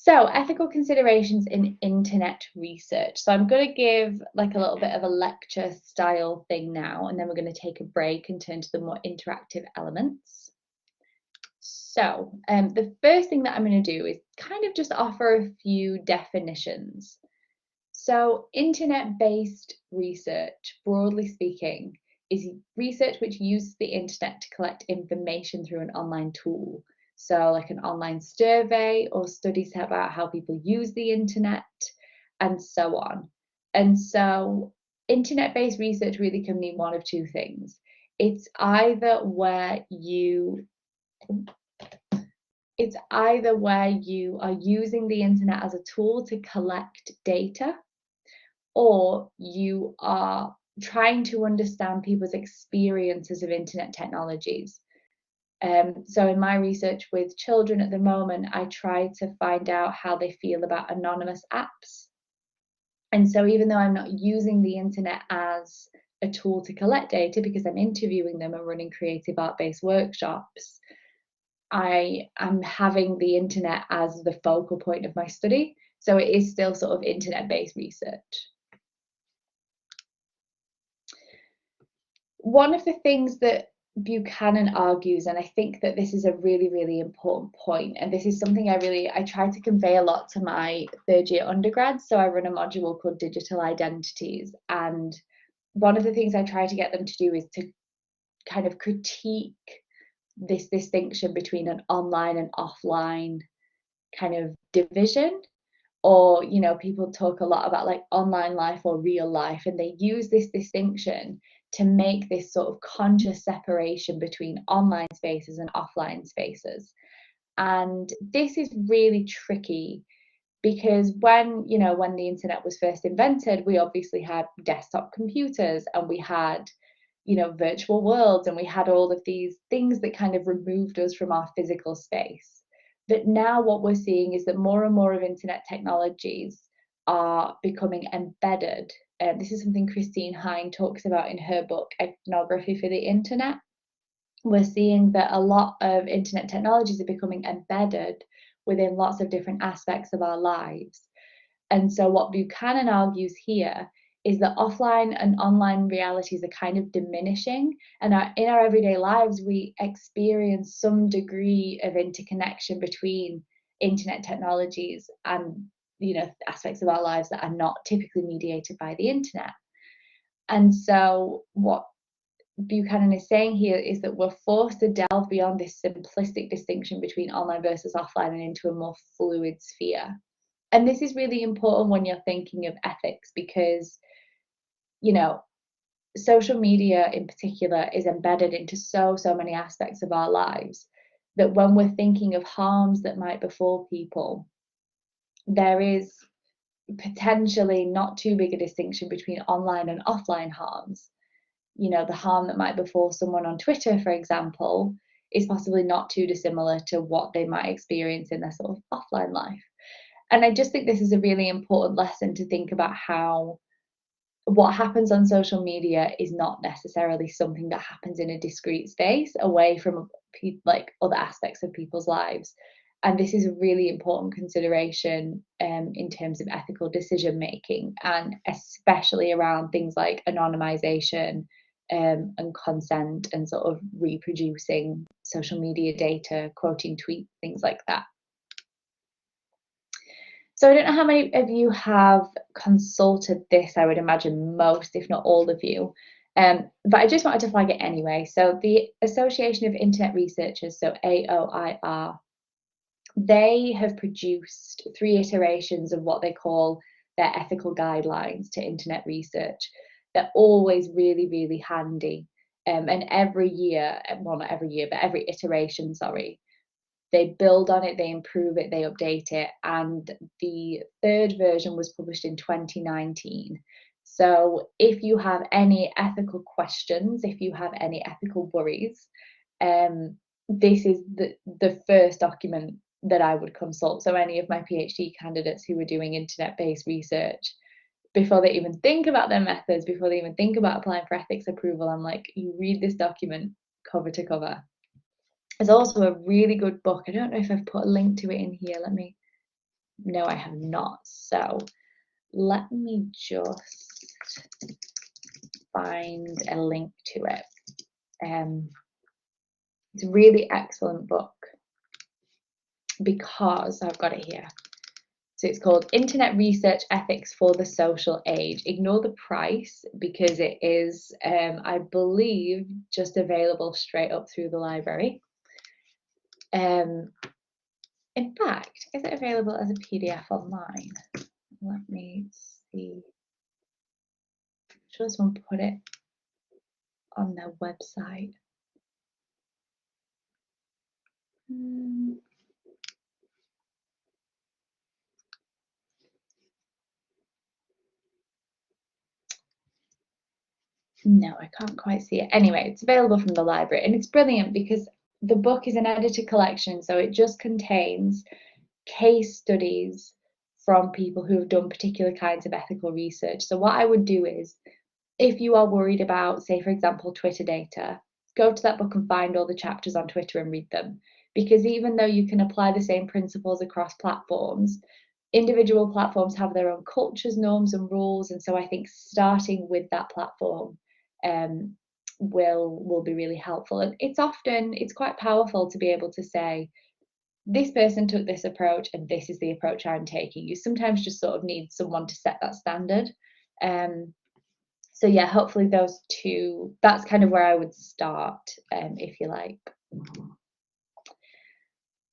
So, ethical considerations in internet research. So, I'm going to give like a little bit of a lecture style thing now, and then we're going to take a break and turn to the more interactive elements. So, the first thing that I'm going to do is kind of just offer a few definitions. So, internet-based research, broadly speaking, is research which uses the internet to collect information through an online tool. So, like an online survey or studies about how people use the internet, and so on. And so, internet-based research really can mean one of two things. It's either where you it's either where you are using the internet as a tool to collect data, or you are trying to understand people's experiences of internet technologies. So in my research with children at the moment, I try to find out how they feel about anonymous apps. And so even though I'm not using the internet as a tool to collect data because I'm interviewing them and running creative art-based workshops, I am having the internet as the focal point of my study. So it is still sort of internet-based research. One of the things that Buchanan argues, and I think that this is a really, really important point, and this is something I try to convey a lot to my third year undergrads. So I run a module called Digital Identities, and one of the things I try to get them to do is to kind of critique this distinction between an online and offline kind of division. Or, you know, people talk a lot about like online life or real life, and they use this distinction to make this sort of conscious separation between online spaces and offline spaces. And this is really tricky because when the internet was first invented, we obviously had desktop computers and we had, virtual worlds, and we had all of these things that kind of removed us from our physical space. But now what we're seeing is that more and more of internet technologies are becoming embedded. This is something Christine Hine talks about in her book, Ethnography for the Internet. We're seeing that a lot of internet technologies are becoming embedded within lots of different aspects of our lives. And so what Buchanan argues here is that offline and online realities are kind of diminishing, and in our everyday lives we experience some degree of interconnection between internet technologies and aspects of our lives that are not typically mediated by the internet. And so what Buchanan is saying here is that we're forced to delve beyond this simplistic distinction between online versus offline and into a more fluid sphere. And this is really important when you're thinking of ethics because, social media in particular is embedded into so many aspects of our lives that when we're thinking of harms that might befall people, there is potentially not too big a distinction between online and offline harms. The harm that might befall someone on Twitter, for example, is possibly not too dissimilar to what they might experience in their sort of offline life. And I just think this is a really important lesson to think about how what happens on social media is not necessarily something that happens in a discrete space away from like other aspects of people's lives. And this is a really important consideration in terms of ethical decision making, and especially around things like anonymization and consent and sort of reproducing social media data, quoting tweets, things like that. So I don't know how many of you have consulted this. I would imagine most, if not all of you. But I just wanted to flag it anyway. So the Association of Internet Researchers, so AOIR, they have produced 3 iterations of what they call their ethical guidelines to internet research. They're always really, really handy. And every year, well, not every year, but every iteration, they build on it, they improve it, they update it. And the 3rd version was published in 2019. So if you have any ethical questions, if you have any ethical worries, this is the first document that I would consult. So any of my PhD candidates who are doing internet-based research, before they even think about their methods, before they even think about applying for ethics approval, I'm like, you read this document cover to cover. There's also a really good book. I don't know if I've put a link to it in here. Let me No, I have not. So let me just find a link to it. It's a really excellent book because I've got it here. So it's called Internet Research Ethics for the Social Age. Ignore the price because it is, I believe, just available straight up through the library. In fact, is it available as a PDF online? Let me see. I'm sure someone put it on their website. No, I can't quite see it. Anyway, it's available from the library and it's brilliant because the book is an edited collection, so it just contains case studies from people who have done particular kinds of ethical research. So what I would do is, if you are worried about, say, for example, Twitter data, go to that book and find all the chapters on Twitter and read them. Because even though you can apply the same principles across platforms, individual platforms have their own cultures, norms, and rules. And so I think starting with that platform will be really helpful. And it's quite powerful to be able to say, this person took this approach and this is the approach I'm taking. You sometimes just sort of need someone to set that standard. So yeah, hopefully those two, that's kind of where I would start, if you like.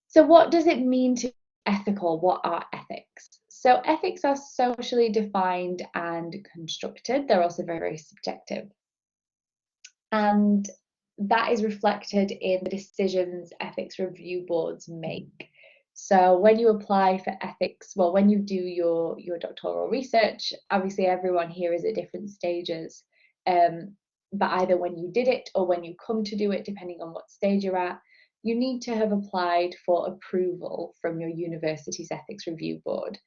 So what does it mean to be ethical? What are ethics? So ethics are socially defined and constructed. They're also very, very subjective. And that is reflected in the decisions ethics review boards make. So when you apply for ethics, well, when you do your doctoral research, obviously everyone here is at different stages. But either when you did it or when you come to do it, depending on what stage you're at, you need to have applied for approval from your university's ethics review board.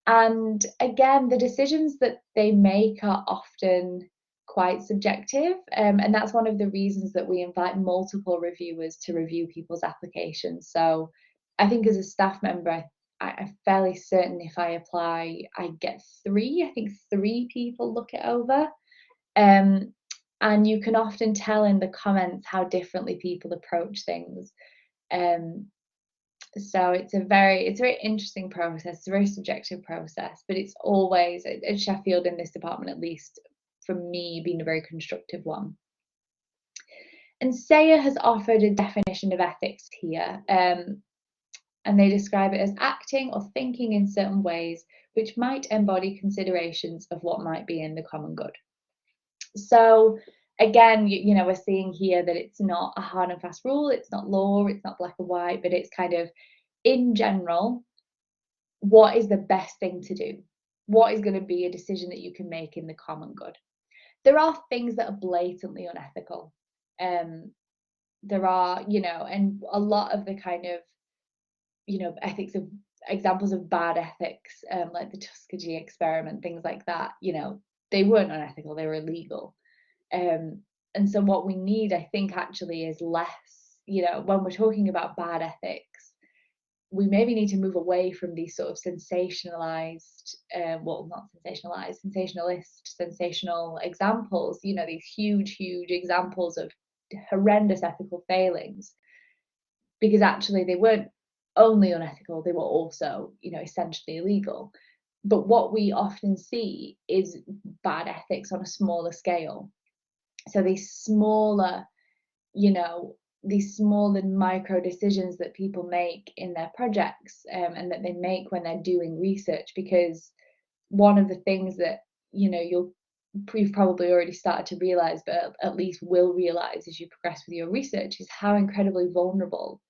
And again, the decisions that they make are often quite subjective. And that's one of the reasons that we invite multiple reviewers to review people's applications. So I think as a staff member, I'm fairly certain if I apply, I get three. I think three people look it over. And you can often tell in the comments how differently people approach things. So it's a very interesting process. It's a very subjective process, but it's always at Sheffield, in this department at least, for me, been a very constructive one. And Sayer has offered a definition of ethics here, and they describe it as acting or thinking in certain ways which might embody considerations of what might be in the common good. So again, you know, we're seeing here that it's not a hard and fast rule, it's not law, it's not black and white, but it's kind of, in general, what is the best thing to do? What is going to be a decision that you can make in the common good? There are things that are blatantly unethical. There are, you know, and a lot of the kind of, you know, ethics of examples of bad ethics, like the Tuskegee experiment, things like that, you know, they weren't unethical, they were illegal. And so what we need, I think, actually is less, you know, when we're talking about bad ethics, we maybe need to move away from these sort of sensationalized, well, not sensationalized, sensationalist, sensational examples, you know, these huge, huge examples of horrendous ethical failings, because actually they weren't only unethical, they were also, you know, essentially illegal. But what we often see is bad ethics on a smaller scale. So these smaller, you know, these small and micro decisions that people make in their projects, and that they make when they're doing research. Because one of the things that, you know, you've probably already started to realize, but at least will realize as you progress with your research, is how incredibly vulnerable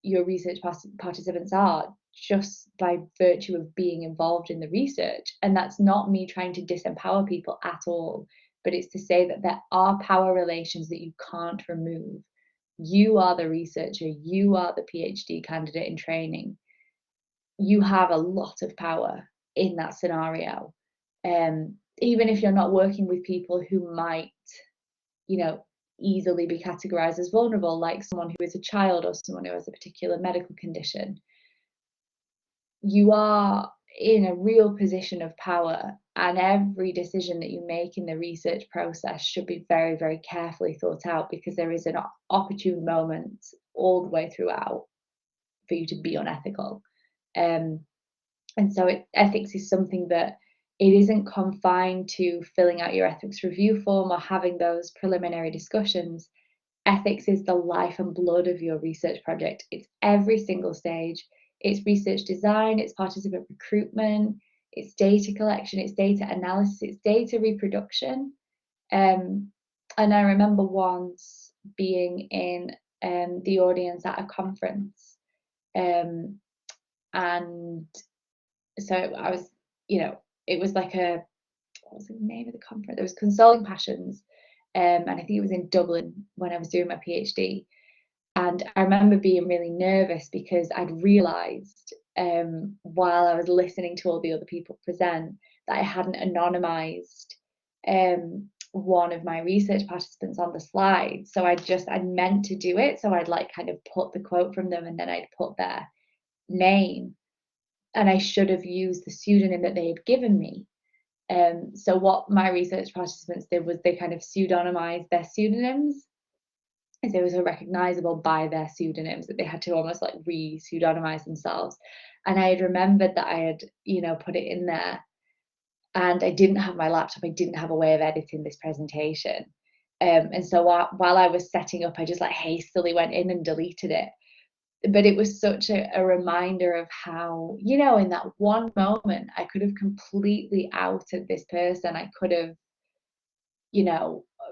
your research participants are just by virtue of being involved in the research. And that's not me trying to disempower people at all, but it's to say that there are power relations that you can't remove. You are the researcher, you are the PhD candidate in training. You have a lot of power in that scenario. Even if you're not working with people who might, you know, easily be categorized as vulnerable, like someone who is a child or someone who has a particular medical condition. you are in a real position of power, and every decision that you make in the research process should be very, very carefully thought out, because there is an opportune moment all the way throughout for you to be unethical. And so ethics is something that it isn't confined to filling out your ethics review form or having those preliminary discussions. Ethics is the life and blood of your research project. It's every single stage. It's research design, it's participant recruitment, it's data collection, it's data analysis, it's data reproduction. And I remember once being in the audience at a conference, and so I was, it was like what was the name of the conference? It was Consoling Passions, and I think it was in Dublin when I was doing my PhD. And I remember being really nervous because I'd realised, while I was listening to all the other people present, that I hadn't anonymised one of my research participants on the slide. So I'd meant to do it. So I'd like kind of put the quote from them, and then I'd put their name, and I should have used the pseudonym that they had given me. So what my research participants did was they kind of pseudonymized their pseudonyms, as they were so recognizable by their pseudonyms that they had to almost like re-pseudonymize themselves. And I had remembered that I had, put it in there, and I didn't have my laptop. I didn't have a way of editing this presentation. And so while I was setting up, I just like hastily went in and deleted it. But it was such a reminder of how, in that one moment, I could have completely outed this person. I could have,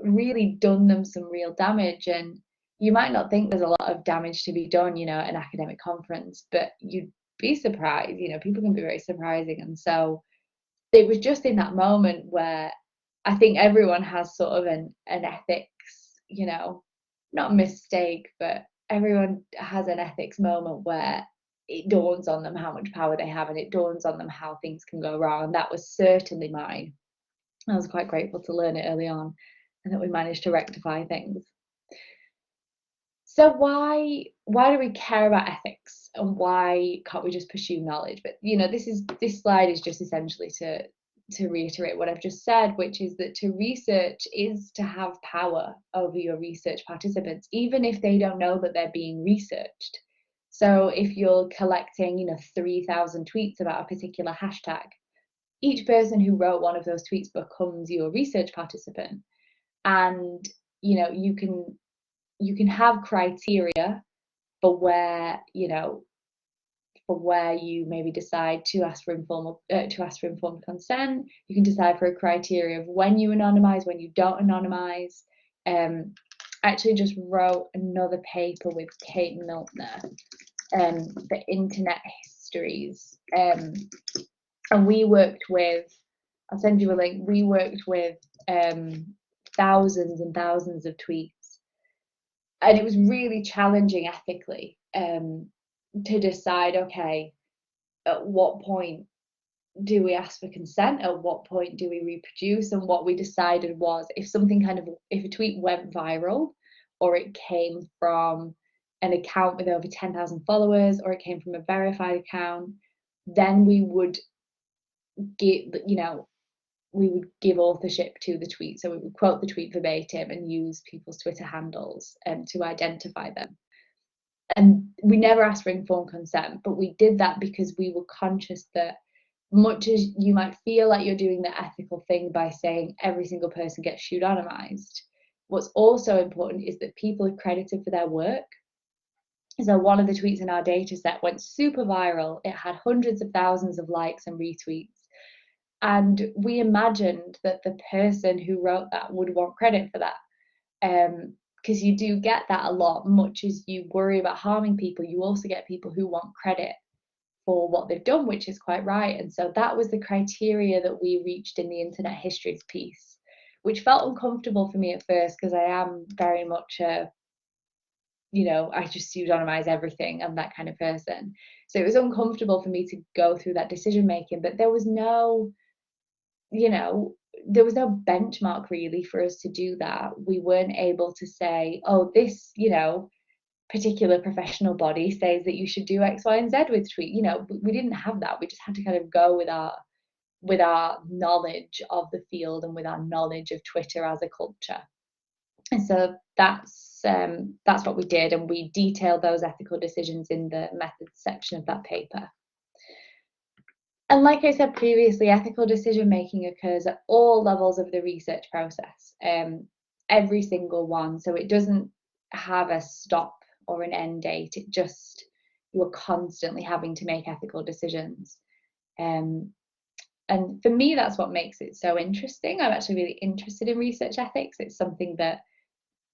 really done them some real damage. And you might not think there's a lot of damage to be done, at an academic conference, but you'd be surprised. People can be very surprising. And so it was just in that moment where I think everyone has sort of an ethics, not mistake, but everyone has an ethics moment where it dawns on them how much power they have, and it dawns on them how things can go wrong. And that was certainly mine. I was quite grateful to learn it early on, and that we managed to rectify things. So why do we care about ethics, and why can't we just pursue knowledge? But this slide is just essentially to reiterate what I've just said, which is that to research is to have power over your research participants, even if they don't know that they're being researched. So if you're collecting, 3,000 tweets about a particular hashtag, each person who wrote one of those tweets becomes your research participant. And, you can have criteria for where, for where you maybe decide to ask for informed consent. You can decide for a criteria of when you anonymize, when you don't anonymize. I actually just wrote another paper with Kate Miltner, for internet histories, and we worked with, I'll send you a link, we worked with thousands and thousands of tweets, and it was really challenging ethically, to decide, okay, at what point do we ask for consent? At what point do we reproduce? And what we decided was, if a tweet went viral, or it came from an account with over 10,000 followers, or it came from a verified account, then we would give authorship to the tweet. So we would quote the tweet verbatim and use people's Twitter handles to identify them. And we never asked for informed consent, but we did that because we were conscious that, much as you might feel like you're doing the ethical thing by saying every single person gets pseudonymized, what's also important is that people are credited for their work. So one of the tweets in our data set went super viral. It had hundreds of thousands of likes and retweets. And we imagined that the person who wrote that would want credit for that. Because you do get that a lot. Much as you worry about harming people, you also get people who want credit for what they've done, which is quite right. And so that was the criteria that we reached in the internet histories piece, which felt uncomfortable for me at first, because I am very much I just pseudonymize everything. I'm that kind of person. So it was uncomfortable for me to go through that decision making, but there was no benchmark really for us to do that. We weren't able to say, oh, this, particular professional body says that you should do X, Y, and Z with tweet. You know, we didn't have that. We just had to kind of go with our knowledge of the field and with our knowledge of Twitter as a culture. And so that's what we did, and we detailed those ethical decisions in the methods section of that paper. And like I said previously, ethical decision making occurs at all levels of the research process, every single one. So it doesn't have a stop or an end date. It just, you're constantly having to make ethical decisions. And for me, that's what makes it so interesting. I'm actually really interested in research ethics. It's something that,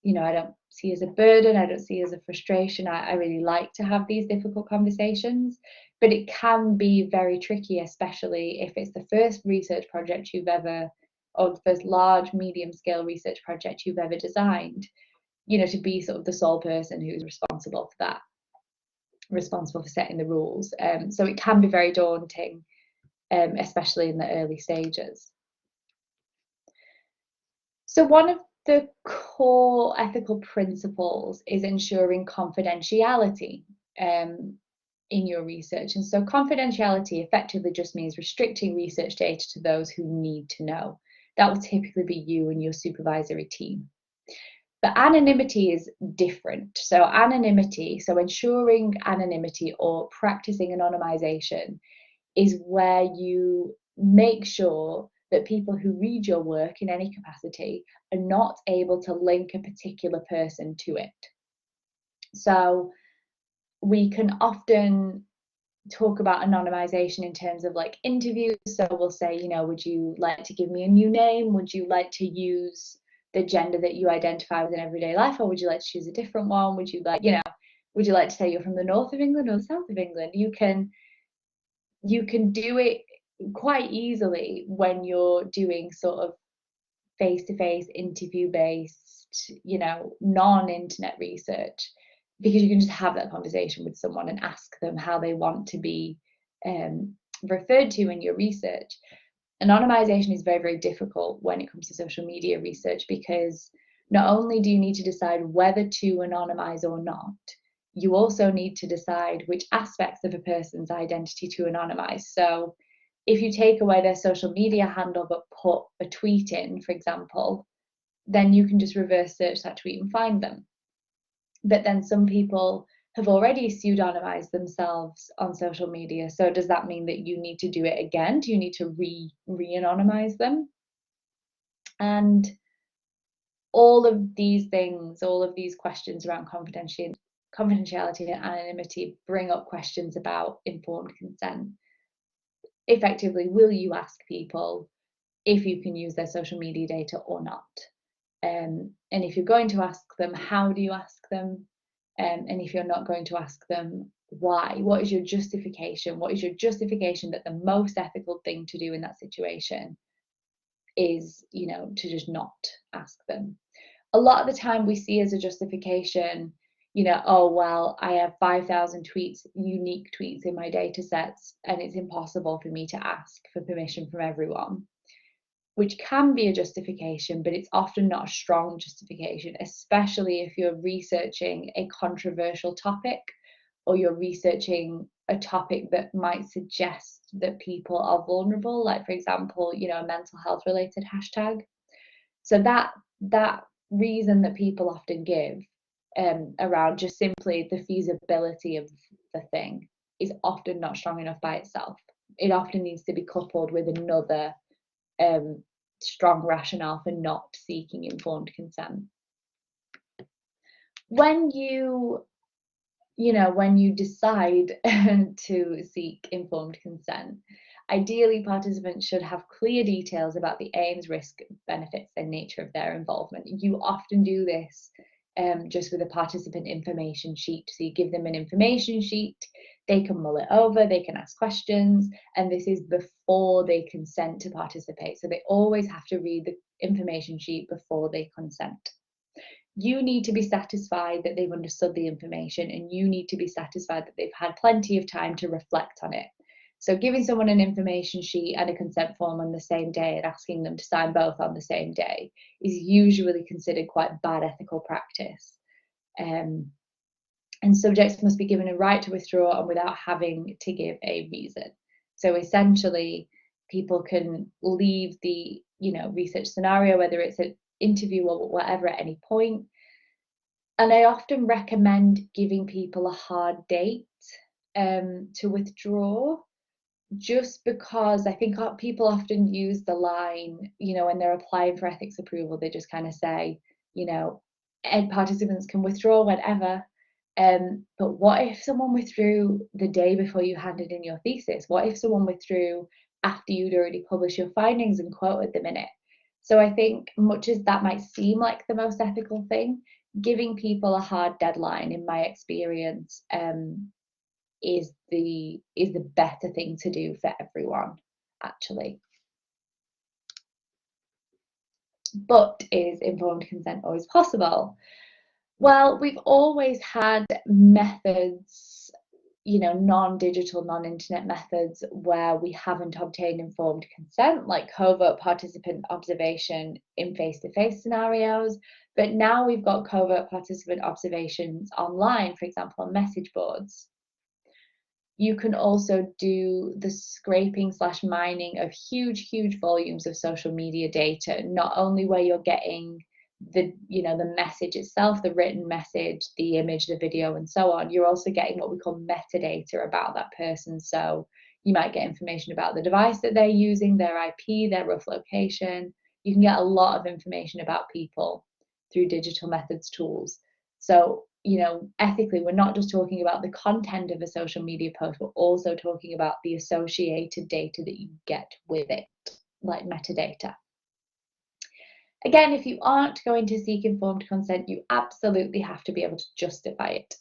you know, I don't see as a burden. I don't see as a frustration. I really like to have these difficult conversations, but it can be very tricky, especially if it's the first research project you've ever, or the first large, medium scale research project you've ever designed, you know, to be sort of the sole person who's responsible for that, responsible for setting the rules. So it can be very daunting, especially in the early stages. So one of the core ethical principles is ensuring confidentiality in your research. And so confidentiality effectively just means restricting research data to those who need to know. That will typically be you and your supervisory team. But anonymity is different. So ensuring anonymity or practicing anonymization is where you make sure that people who read your work in any capacity are not able to link a particular person to it. So we can often talk about anonymization in terms of like interviews. So we'll say, you know, would you like to give me a new name? Would you like to use the gender that you identify with in everyday life, or would you like to choose a different one? Would you like, you know, would you like to say you're from the north of England or the south of England? You can do it quite easily when you're doing sort of face-to-face interview-based, you know, non-internet research, because you can just have that conversation with someone and ask them how they want to be referred to in your research. Anonymization is very, very difficult when it comes to social media research, because not only do you need to decide whether to anonymize or not, you also need to decide which aspects of a person's identity to anonymize. So if you take away their social media handle but put a tweet in, for example, then you can just reverse search that tweet and find them. But then some people have already pseudonymized themselves on social media. So does that mean that you need to do it again? Do you need to re-anonymize them? And all of these things, all of these questions around confidentiality and anonymity bring up questions about informed consent. Effectively, will you ask people if you can use their social media data or not? And if you're going to ask them, how do you ask them? And if you're not going to ask them, why? What is your justification? What is your justification that the most ethical thing to do in that situation is, you know, to just not ask them? A lot of the time we see as a justification, you know, oh, well, I have 5,000 tweets, unique tweets in my data sets, and it's impossible for me to ask for permission from everyone, which can be a justification, but it's often not a strong justification, especially if you're researching a controversial topic, or you're researching a topic that might suggest that people are vulnerable, like, for example, you know, a mental health related hashtag. So that reason that people often give around just simply the feasibility of the thing is often not strong enough by itself. It often needs to be coupled with another strong rationale for not seeking informed consent. When you decide to seek informed consent, ideally participants should have clear details about the aims, risk, benefits, and nature of their involvement. You often do this just with a participant information sheet. So you give them an information sheet, they can mull it over, they can ask questions, and this is before they consent to participate. So they always have to read the information sheet before they consent. You need to be satisfied that they've understood the information, and you need to be satisfied that they've had plenty of time to reflect on it. So giving someone an information sheet and a consent form on the same day and asking them to sign both on the same day is usually considered quite bad ethical practice. and subjects must be given a right to withdraw and without having to give a reason. So essentially, people can leave the research scenario, whether it's an interview or whatever, at any point. And I often recommend giving people a hard date to withdraw, just because I think people often use the line, when they're applying for ethics approval, they just kind of say, ed participants can withdraw whenever. But what if someone withdrew the day before you handed in your thesis? What if someone withdrew after you'd already published your findings and quoted them in it? So I think, much as that might seem like the most ethical thing, giving people a hard deadline, in my experience, is the better thing to do for everyone, actually. But is informed consent always possible? Well, we've always had methods, non-digital, non-internet methods, where we haven't obtained informed consent, like covert participant observation in face-to-face scenarios. But now we've got covert participant observations online, for example, on message boards. You can also do the scraping / mining of huge volumes of social media data, not only where you're getting the message itself, the written message, the image, the video, and so on. You're also getting what we call metadata about that person. So you might get information about the device that they're using, their IP, their rough location. You can get a lot of information about people through digital methods tools. So, ethically, we're not just talking about the content of a social media post, we're also talking about the associated data that you get with it, like metadata. Again, if you aren't going to seek informed consent, you absolutely have to be able to justify it.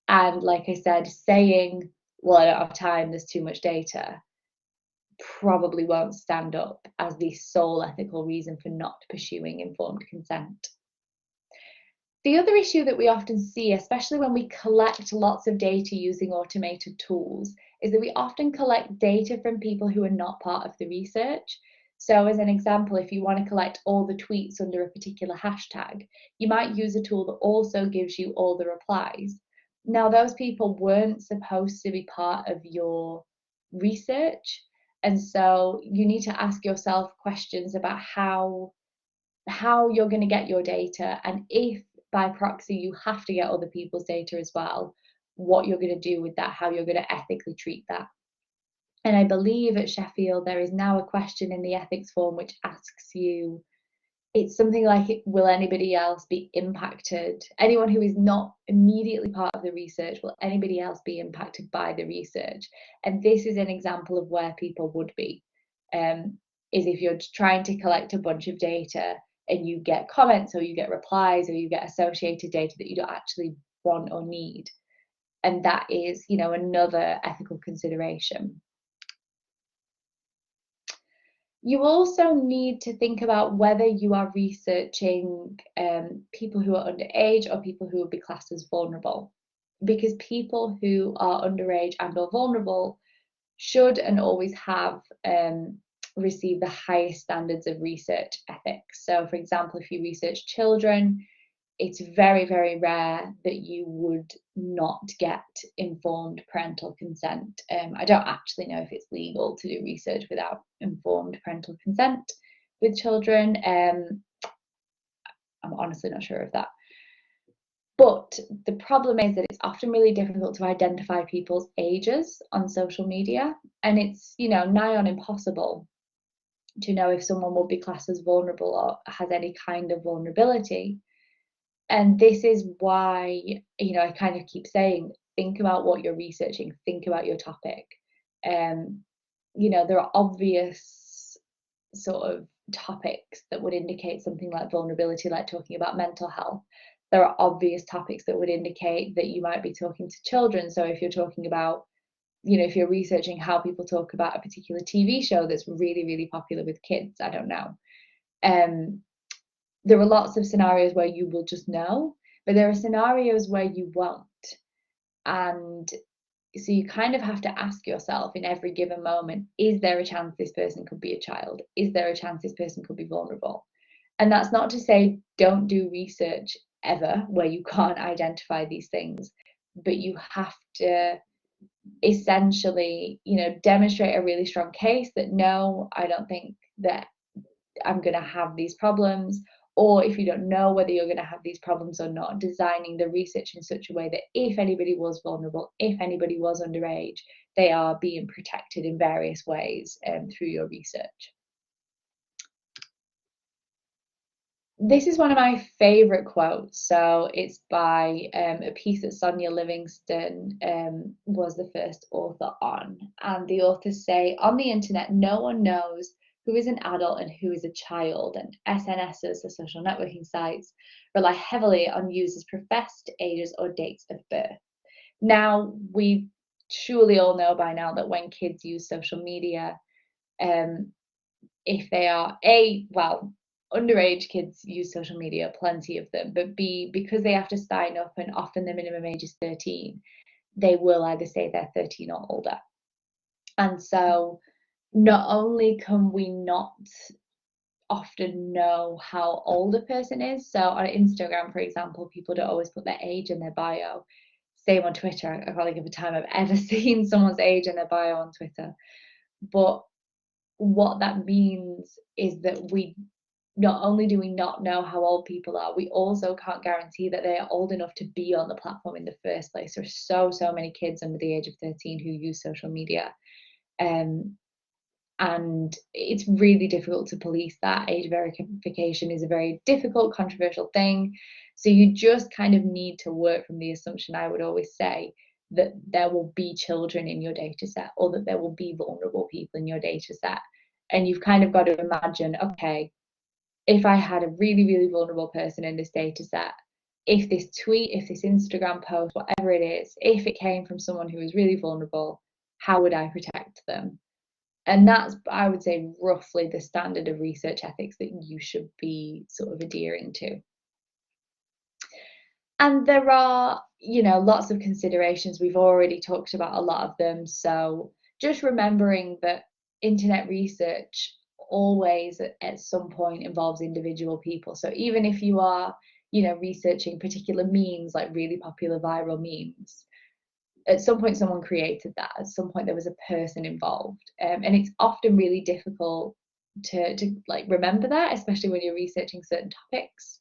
And like I said, saying, well, I don't have time, there's too much data, probably won't stand up as the sole ethical reason for not pursuing informed consent. The other issue that we often see, especially when we collect lots of data using automated tools, is that we often collect data from people who are not part of the research. So as an example, if you want to collect all the tweets under a particular hashtag, you might use a tool that also gives you all the replies. Now, those people weren't supposed to be part of your research. And so you need to ask yourself questions about how you're going to get your data, and if by proxy you have to get other people's data as well, what you're going to do with that, how you're going to ethically treat that. And I believe at Sheffield there is now a question in the ethics form which asks you, it's something like, will anybody else be impacted? Anyone who is not immediately part of the research, will anybody else be impacted by the research? And this is an example of where people would be, is if you're trying to collect a bunch of data and you get comments or you get replies or you get associated data that you don't actually want or need. And that is, another ethical consideration. You also need to think about whether you are researching people who are underage or people who would be classed as vulnerable, because people who are underage and or vulnerable should and always have received the highest standards of research ethics. So, for example, if you research children, it's very, very rare that you would not get informed parental consent. I don't actually know if it's legal to do research without informed parental consent with children. I'm honestly not sure of that. But the problem is that it's often really difficult to identify people's ages on social media, and it's, nigh on impossible to know if someone will be classed as vulnerable or has any kind of vulnerability. And this is why, I kind of keep saying, think about what you're researching, think about your topic. There are obvious sort of topics that would indicate something like vulnerability, like talking about mental health. There are obvious topics that would indicate that you might be talking to children. So if you're talking about, if you're researching how people talk about a particular TV show that's really, really popular with kids, I don't know. There are lots of scenarios where you will just know, but there are scenarios where you won't. And so you kind of have to ask yourself in every given moment, is there a chance this person could be a child? Is there a chance this person could be vulnerable? And that's not to say don't do research ever where you can't identify these things. but you have to essentially, demonstrate a really strong case that no, I don't think that I'm going to have these problems. Or if you don't know whether you're going to have these problems or not, designing the research in such a way that if anybody was vulnerable, if anybody was underage, they are being protected in various ways through your research. This is one of my favorite quotes. So it's by a piece that Sonia Livingston was the first author on. And the authors say, on the internet, no one knows who is an adult and who is a child. And SNSs, the social networking sites, rely heavily on users' professed ages or dates of birth. Now, we surely all know by now that when kids use social media, if they are underage kids use social media, plenty of them, but B, because they have to sign up and often the minimum age is 13, they will either say they're 13 or older. And so not only can we not often know how old a person is, so on Instagram, for example, people don't always put their age in their bio. Same on Twitter. I can't think of a time I've ever seen someone's age in their bio on Twitter. But what that means is that we not only do we not know how old people are, we also can't guarantee that they are old enough to be on the platform in the first place. There's so many kids under the age of 13 who use social media. And it's really difficult to police that. Age verification is a very difficult, controversial thing. So you just kind of need to work from the assumption, I would always say, that there will be children in your data set, or that there will be vulnerable people in your data set. And you've kind of got to imagine, okay, if I had a really, really vulnerable person in this data set, if this tweet, if this Instagram post, whatever it is, if it came from someone who is really vulnerable, how would I protect them? And that's, I would say, roughly the standard of research ethics that you should be sort of adhering to. And there are, lots of considerations. We've already talked about a lot of them. So just remembering that internet research always at some point involves individual people. So even if you are, researching particular memes, like really popular viral memes, at some point someone created that. At some point there was a person involved. And it's often really difficult to like remember that, especially when you're researching certain topics.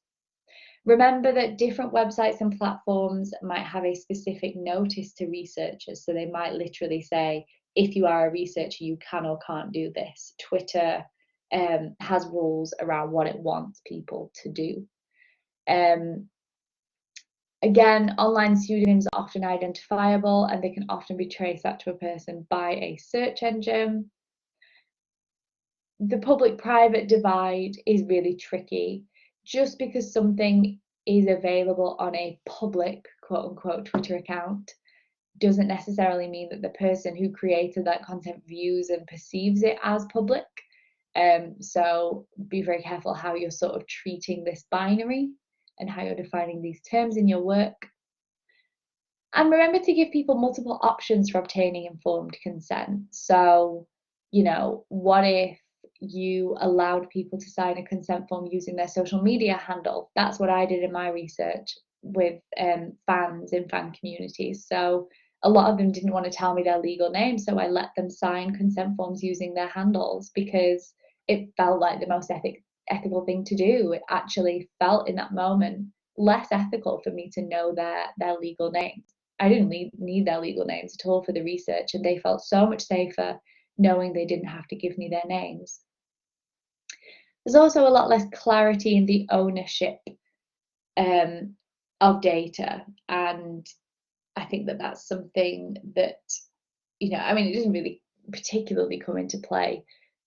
Remember that different websites and platforms might have a specific notice to researchers. So they might literally say, if you are a researcher, you can or can't do this. Twitter has rules around what it wants people to do. Again, online pseudonyms are often identifiable and they can often be traced out to a person by a search engine. The public-private divide is really tricky. Just because something is available on a public, quote-unquote, Twitter account doesn't necessarily mean that the person who created that content views and perceives it as public. So be very careful how you're sort of treating this binary and how you're defining these terms in your work. And remember to give people multiple options for obtaining informed consent. So, what if you allowed people to sign a consent form using their social media handle? That's what I did in my research with fans in fan communities. So a lot of them didn't want to tell me their legal name, so I let them sign consent forms using their handles because it felt like the most ethical thing to do. It actually felt in that moment less ethical for me to know their legal names. I didn't need their legal names at all for the research, and they felt so much safer knowing they didn't have to give me their names. There's also a lot less clarity in the ownership of data, and I think that that's something that, it doesn't really particularly come into play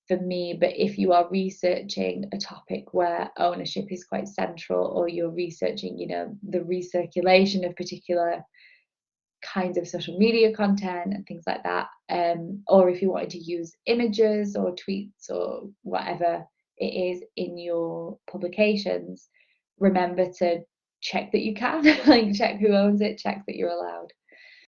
for me, but if you are researching a topic where ownership is quite central, or you're researching, the recirculation of particular kinds of social media content and things like that, or if you wanted to use images or tweets or whatever it is in your publications, remember to check that you can, like check who owns it, check that you're allowed.